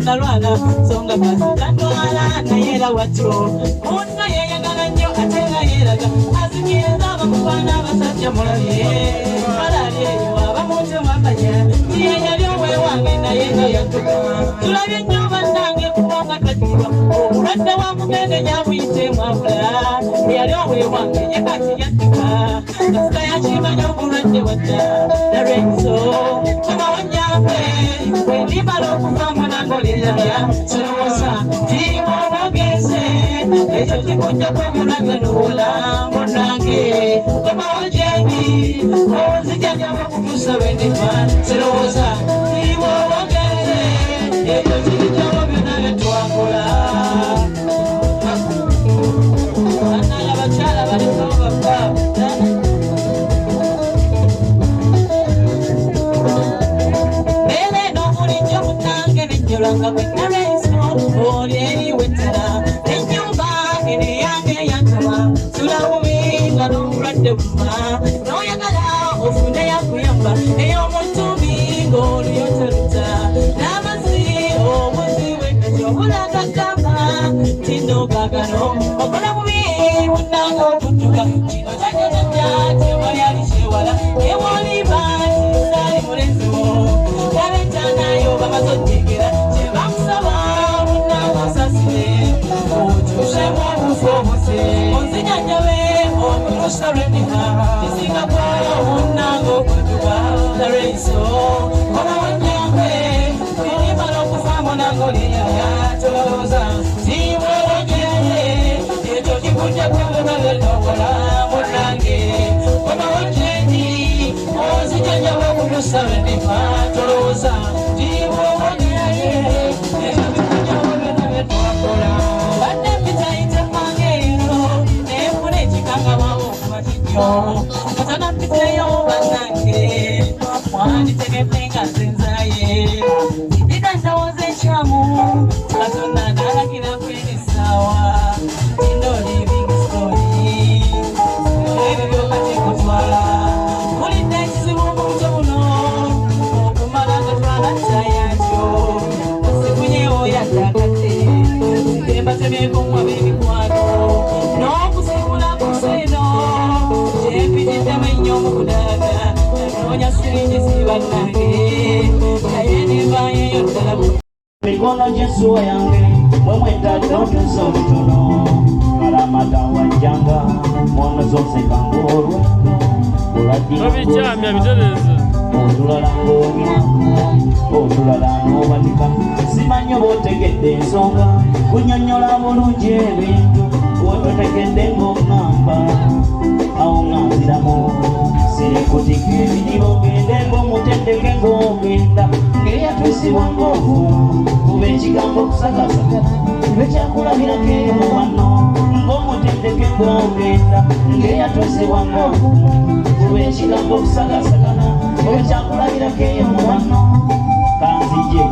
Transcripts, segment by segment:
nalwana songa kazitandwala nayera watyo munno yeyagala nnyo ate nga yeeraga azikiriza abakubana abasajja mulabye balabye eyo abamunte mwamanya tiye yali owewange naye nga yatuka tulabye nnyo bannange kubanga tajiba obulwadde wa mugende nyabuyite mwabula yali owewange ye kati yatuka kasita yakimanya obulwadde wadda narenso abawanyambe bwendibala okuvaamu nangoliraya kirowooza timobogeze ekyo kikujja kwemulage n'obulambo nange komawojebi ozijajaba kutusa bwendiva kirowooza timobogeze ekyo kikijjabo byonna byetwakola bannaya bakyala baliko bava Yolanga kwenarezko oli wetara enyumba ene yange yantama tulabuminga n'omulwadde buva n'oyagala ofune yakuyamba ey'omutumbi ng'oluyotaluta n'amazzi omuzi wekajobulagagamba tinogagano okola bubi munanga okudduka kino kyajajajja tewali kyewala ewoliba tisali muleziwo yabetanayo bamazotegera onzinyanyawe omutusalendiha isingapolo munango okuduka nareiso olawanyambe irimala okuvaamu nangoliyaya tolowooza tiwewogere ekyo kikujja kwebonagetokola munange omawojeni onzinyanyawe omutusalendiha tolowooza tiwewogere ekyo kikujja kwebonagetokola Katana piteyo banange mwani tegepenga zinzaye Idanda waze chamu Katuna nala kina kweni sawa Tindo living story Ebi vyo kati kutwala Kuli neksi mungu mtono Kumala katwala chayacho Sikunye oya takate Kemba temeko mwa baby kwano No kusikula kuseno Mikono Jesu yange mwemweta totuso lutono Kalamata wajanga mwana zose kangorwa Babichamya bitereze Otulala ngomya Otulala nobatika Simanyo botegedde ensonga Kunyonyola bulungi ebintu Ototegedde ng'omamba Awo ng'aziramu Sirikutike ebiribo gende ng'omutendeke ng'ogenda Ng'eyatwisibwa ng'ovumu Kuba ekigambo kusakasakana Kibe kyakulabirako eyo mu wano Ng'omutendeke ng'ogenda Ng'eyatwisibwa ng'ovumu Kuba ekigambo kusakasakana Kibe kyakulabirako eyo mu wano Kanzije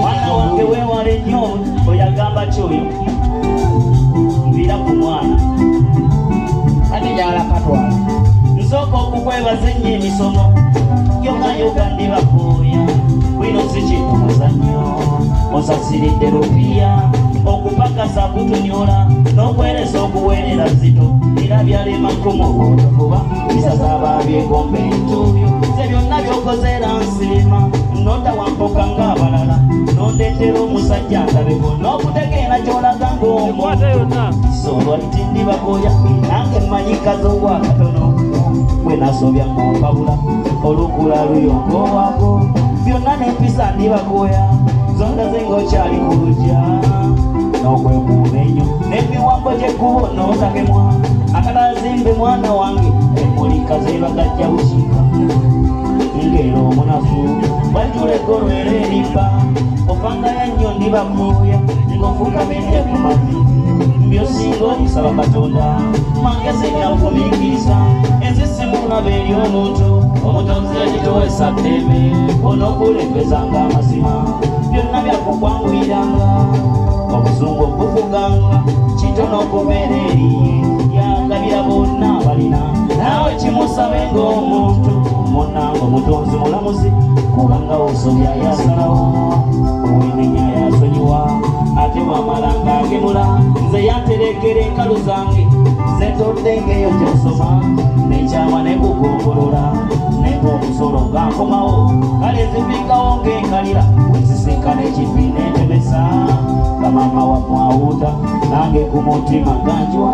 Mwana wange wewale nnyo oyagamba kyoyo nvira ku mwana ate gyala katwala nsooka okukwebaza ennyo emisomo yogayoga ndibakooya bwino si kintu muzannyo osasiridde lupiya okupakasa kutunyola n'okweresa okuweerera zito era byalemako mu buntu kuba bisaza ababyegomba entuuyo ze byonna byokozeera nsiima notawampoka ng'abalala nondetera omusajja ndabeko n'okutegeera ky'olaga ng'omusolwa ti ndibakoya nange mmanyikazi ogwakatono bwe nasobya ng'ompabula olukula luyongowako byonna n'empisa ndibakoya zondaze ng'okyali ku lujja n'okwekuuma ennyo n'emiwambo gy'ekkubo n'otakemwa akatalazimbe mwana wange emmulika zeebagajja bukiika ngero omunafu bajula eggolo era erimba ofangayo nnyo ndibakuuya ng'ofukamidde ku mavi byosinga obisaba katonda magezi byakumiikiriza enzisimulaba eri omuntu omutonzi yagitowesa ttebe onookulembezanga amazima byonna byakukwanguyiranga obusungu okuvuganga kitono okubeera eri yagabira bonna balina naawe kimusabe ng'omuntu munango mutonzi mulamuzi kubanga osobya yasalawo ow'enenya yasonyiwa ate bwamalanga agemula nze yanterekera enkalu zange zetoddengeyo gyosoma nekyama nekugombolola naye omusolo gankomawo kale zifikawo ng'enkalira wezisinkana ekifi n'entemesa nga mama wamwawuta nange ku mutima ganjwa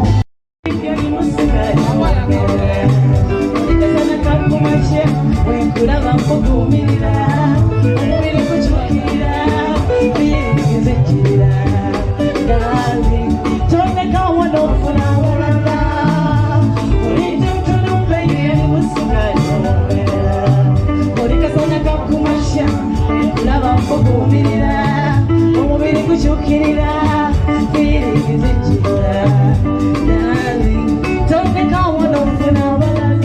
Wenkulaba nkugumirira omubiri gukyukirira biyingiza ekirira gazi tondekawo n'ofuna abalala olinti mutulumbe yeri musigali omubeera oli kasana kakumasha wenkulaba nkugumirira omubiri gukyukirira biyingiza ekirira gazi tondekawo n'ofuna abalala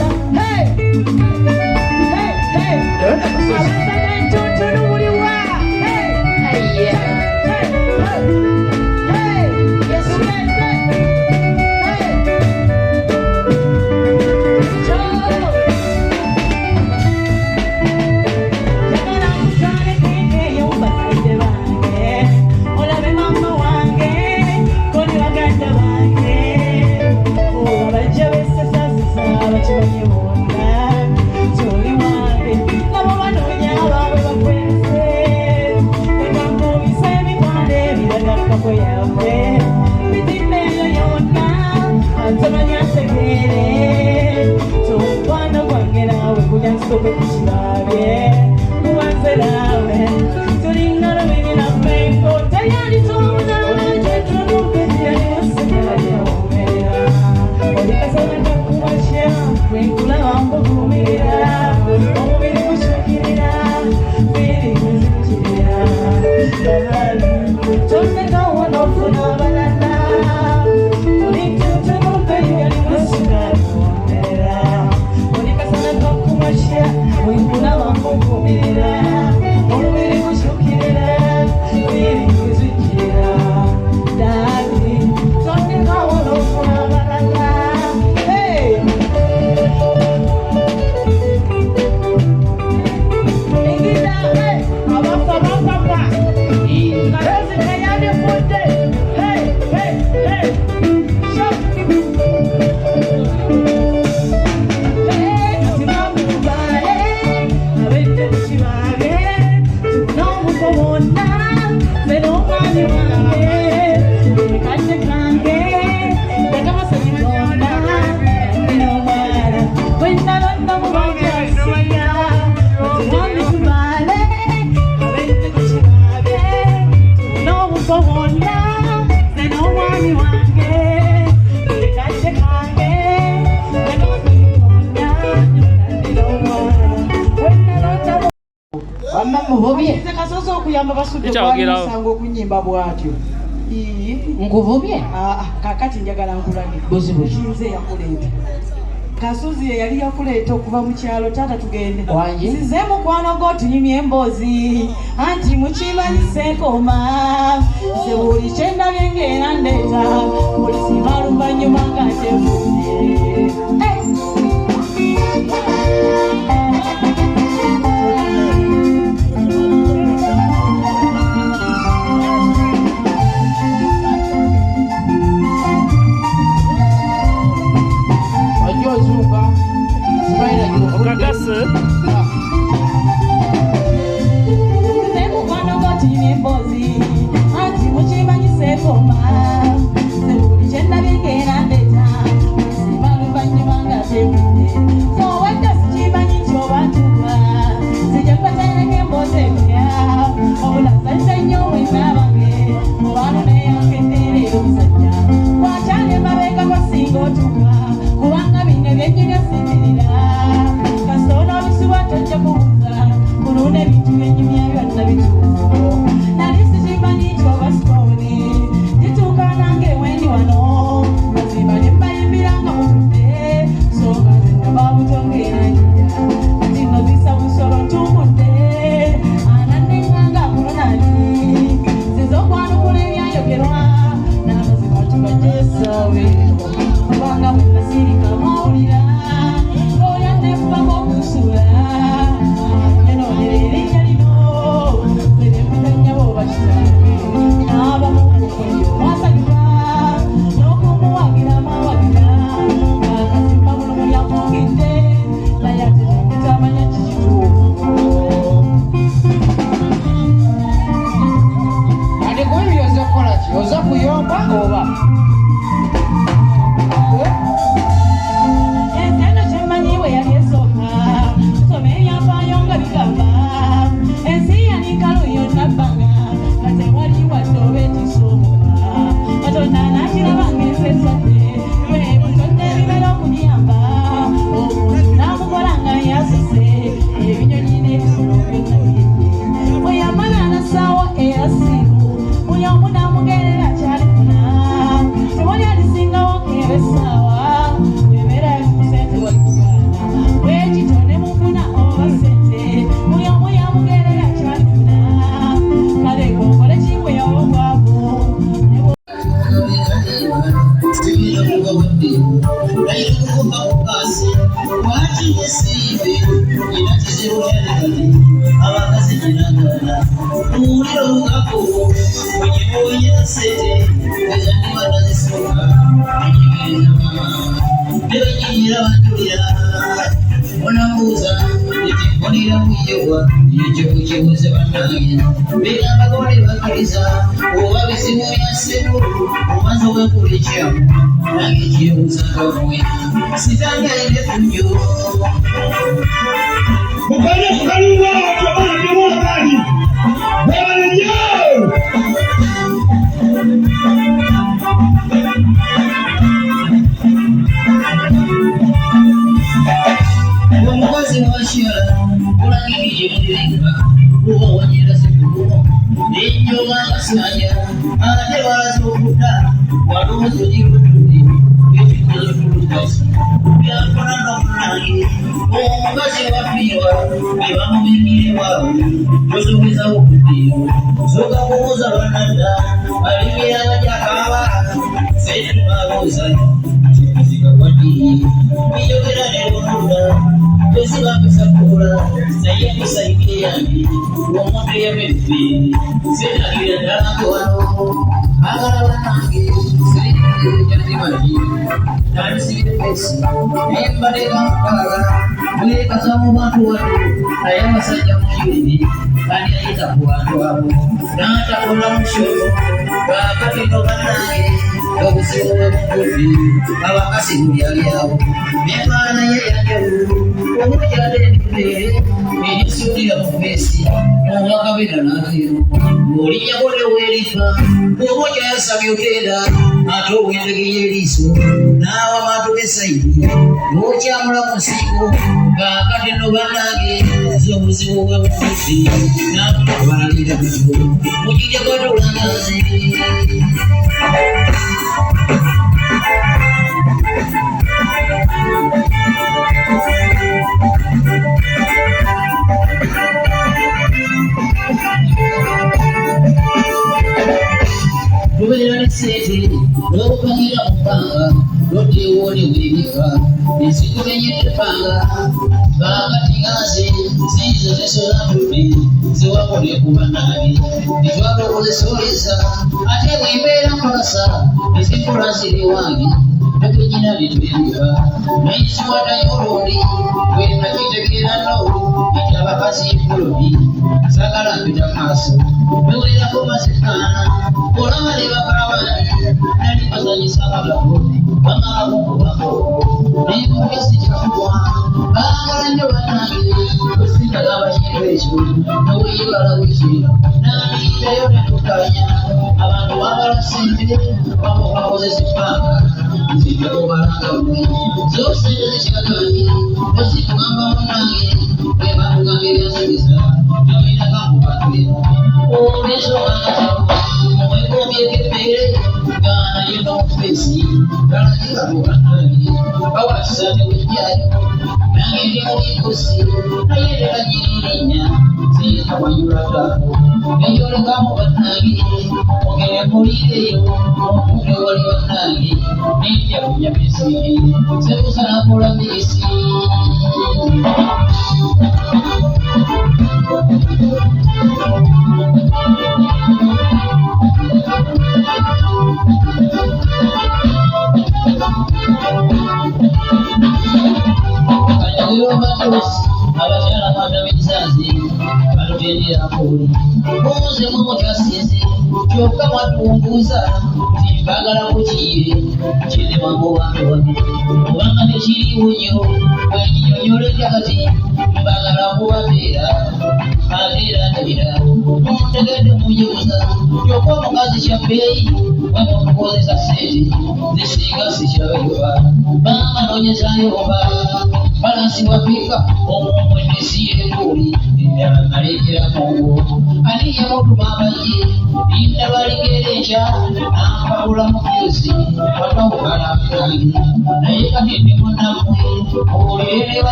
okunyimba bwatyo nkuvubye kakati njagala nkulage nze yakuleeta Kasuzi yali yakuleeta okuva mu kyalo taata tugende nze mukwano gwo tunyumye emboozi anti mukimanyise enkoma nze buli kyendabye ng'era ndeeta buli sima luvannyuma nga tevudde kubanga bino byennyini osinzirira kasono bisuba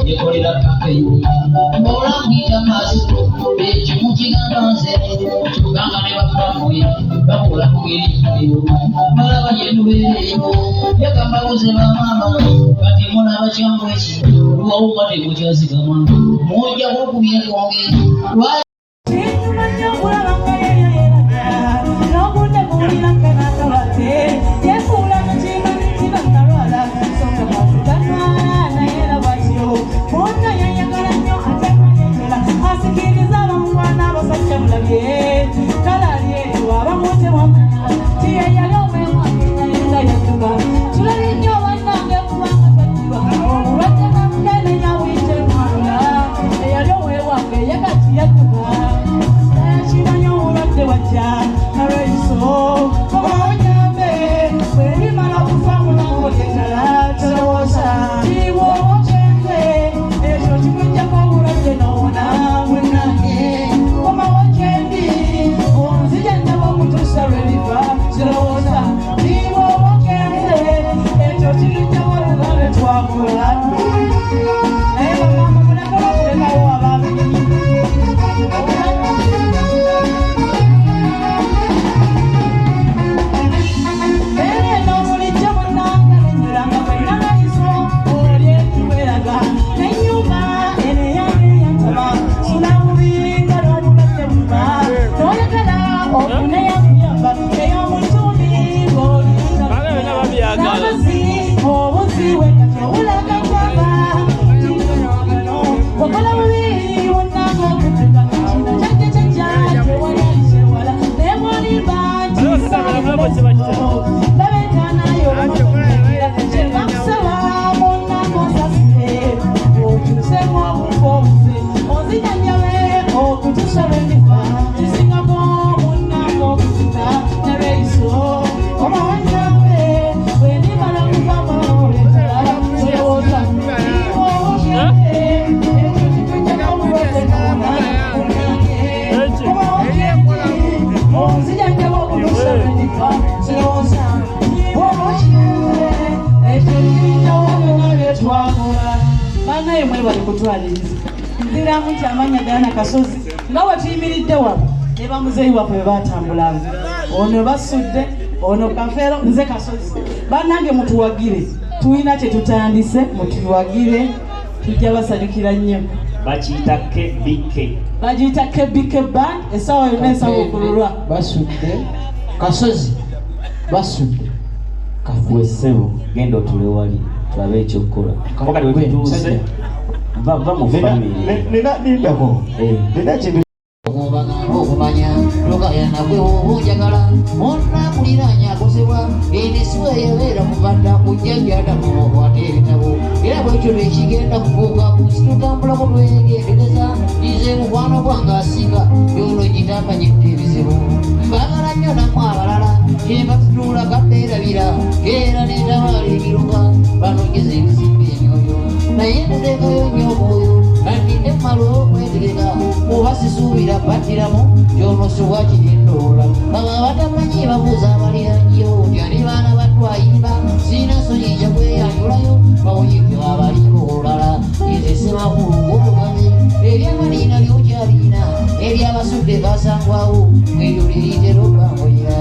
yekolera kampeyini olambira masito ekimukigandonze tuganga ne batubamuye bakola kugeriyo malaba yendubeereyo yagamba buze bamama kati mulaba kyangu eki luwawukate kukyazigama mujja kukubyekongeri ndiramu kyamanya Diana Kasozi nga wetuyimiridde wano ne bamuzeeyi waffe bebatambulanga ono basudde ono Kafeero nze Kasozi bannange mutuwagire tuyina kye tutandise mutuwagire tujja basanyukira nnyo bakiyita KBK bagiyita KBK band essaawa yonna esaawa okululwa basudde Kasozi basudde kafwesebo genda otule wali tulabe ekyokukola kakati wetutuuse va mu family nindako nina kintu okumanya tokayana gwe obunjagala onakuliranya akosebwa enesiwe yabeera muvadda kujjajjadamu okwata ebitabo era bwekyo lwekigenda kufuuka kunsi tutambulako twegendereza ize mukwano gwange asinga yono gitambanyidde ebizibu mbagala nnyo namu abalala kyemba tutuula kaddeerabira era netabaala ebiruka banongeza ebizimba emyoyo naye ntuteekayo nnyo omwoyo kandinde mmalo okwetegeka kuba sisuubira battiramu kyonosebwa kirindoola baba batamanyi babuuza abaliranjiyo nti ani baana batwayimba siina nsonyi nja kweyanjulayo bawunyike abalimu olala ezesemakulu ng'olugabe eryamaliina lyokyaliina eryabasudde basangwawo eryo liriitera olwangoya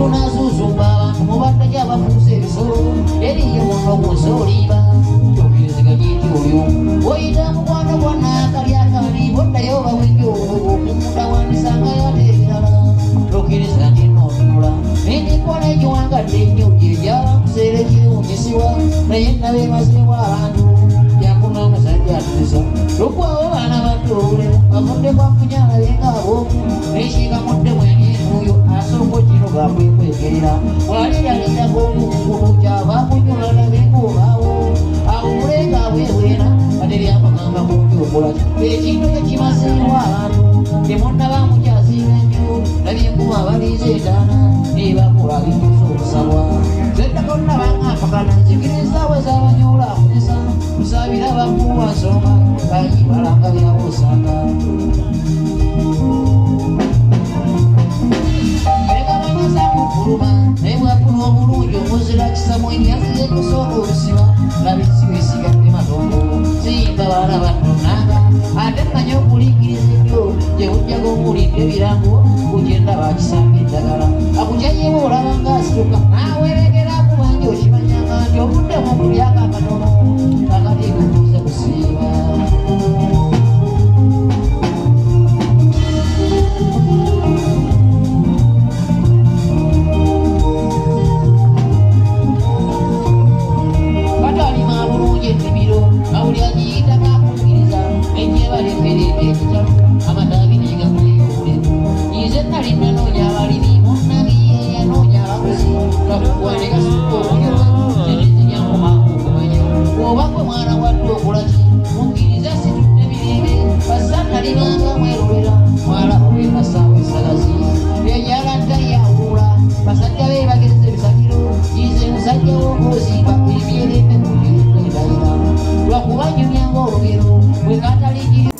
tunazuzumba abantu mubadde gyabafuusa ebisolo eriyo muno kunsoliba tokirizika giti oyo oyita mukwano gwonna akali akali boddayo bawenjo okumunda wandisangayo ate ebirala tokirizika nti notunula n'emikola egiwangadde ennyo gyejala museera ekiwunyisibwa naye nabe mazibwa abantu yakuna omusajja atuusa lukwawo baana battuule bavudde kwa kunyala bengaabo nekiikamudde mwenenuuyo asongo kino gakwekwegerera waliralirako omukulu kyava kunyulana bengoobaawo awulenga abwewera ateryamagamba kunjokola ekintu ekimazeewo abantu temonna bamukyazinga nnyo nabyenkuba abaliiza etaana nebakola binyusa okusabwa zedda konna bangapakana nzikirizawe zabanyoola akozesa kusabira bakuwa nsonga bayibalanga byabosanga ng'omulidde ebirango kugenda bakisanga eddagala akujayewo olaba ng'asituka nawerekera kubanja okimanyanga nti obudde mu kulyako akatono akati kutuuze kusiiba katalima bulungi ennimiro awuli agiyita kakungiriza enyebalembere ekitabu amatabi negakuleyole nyize nali nanoonya abalimi munnange yanoonya abakozi gakuwanegasuka okulyola tenezinyankomaku okumanya obakwe mwana wadde okulaki mukkiriza situdde birembe basa nalinanga mwerolera mwalaba bwekasaawo esagazi enyala ntayawula basajja be bageze ebisagiro nyize musajja w'okuziba ebyerembe kuliendayira lwakuba nyumya ng'olugero bwe katalingiri